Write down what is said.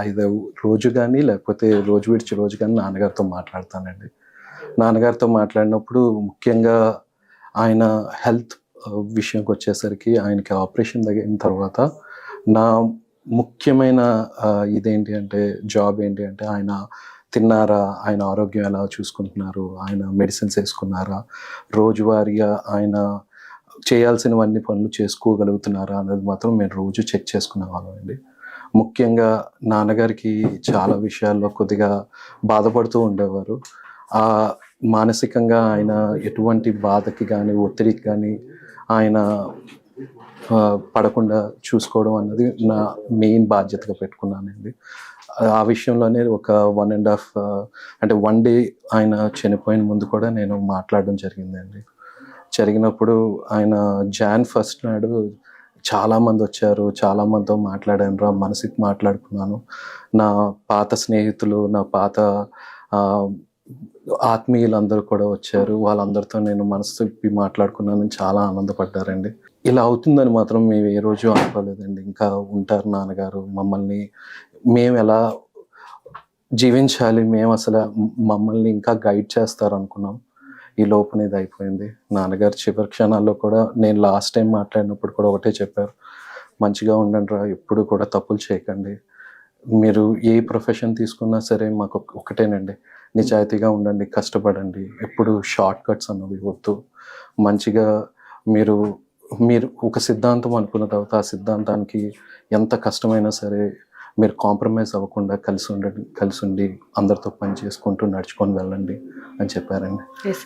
ఐదు రోజు కానీ లేకపోతే రోజు విడిచి రోజు కానీ నాన్నగారితో మాట్లాడతానండి. నాన్నగారితో మాట్లాడినప్పుడు ముఖ్యంగా ఆయన హెల్త్ విషయంకొచ్చేసరికి ఆయనకి ఆపరేషన్ అయిన తర్వాత నా ముఖ్యమైన ఇదేంటి అంటే జాబ్ ఏంటి అంటే ఆయన తిన్నారా? ఆయన ఆరోగ్యం ఎలా చూసుకుంటున్నారు? ఆయన మెడిసిన్స్ ఏసుకున్నారా? రోజువారీగా ఆయన చేయాల్సినవన్నీ పనులు చేసుకోగలుగుతున్నారా? అనేది మాత్రం మేము రోజు చెక్ చేసుకునేవాళ్ళమండి. ముఖ్యంగా నాన్నగారికి చాలా విషయాల్లో కొద్దిగా బాధపడుతూ ఉండేవారు. మానసికంగా ఆయన ఎటువంటి బాధకి గానీ, ఒత్తిడికి గానీ ఆయన పడకుండా చూసుకోవడం అన్నది నా మెయిన్ బాధ్యతగా పెట్టుకున్నానండి. ఆ విషయంలోనే ఒక 1 అంటే 1 డే ఆయన చనిపోయిన ముందు కూడా నేను మాట్లాడడం జరిగిందండి. జరిగినప్పుడు ఆయన జాన్ 1 నాడు చాలామందొచ్చారు. చాలా మందితో మాట్లాడానురా, మనసుకి మాట్లాడుకున్నాను. నా పాత స్నేహితులు, నా పాత ఆహ్, ఆత్మీయులందరూ కూడా వచ్చారు. వాళ్ళందరితో నేను మనసు విప్పి మాట్లాడుకున్నానని చాలా ఆనందపడ్డారండి. ఇలా అవుతుందని మాత్రం మేము ఏ రోజు అనుకోలేదండి. ఇంకా ఉంటారు నాన్నగారు. మేమెలా జీవించాలి, మమ్మల్ని ఇంకా గైడ్ చేస్తారనుకున్నాం. ఈ లోపున ఇది అయిపోయింది. నాన్నగారు చివరి క్షణాల్లో కూడా నేను లాస్ట్ టైం మాట్లాడినప్పుడు కూడా ఒకటే చెప్పారు. మంచిగా ఉండండిరా, ఎప్పుడు కూడా తప్పులు చేయకండి. మీరు ఏ ప్రొఫెషన్ తీసుకున్నా సరే మాకు ఒకటేనండి. నిజాయితీగా ఉండండి, కష్టపడండి. ఎప్పుడు షార్ట్ కట్స్ అన్నవి వద్దు. మంచిగా మీరు మీరు ఒక సిద్ధాంతం అనుకున్న తర్వాత ఆ సిద్ధాంతానికి ఎంత కష్టమైనా సరే మీరు కాంప్రమైజ్ అవ్వకుండా కలిసుండి అందరితో పని చేసుకుంటూ నడుచుకొని వెళ్ళండి అని చెప్పారండి. యెస్.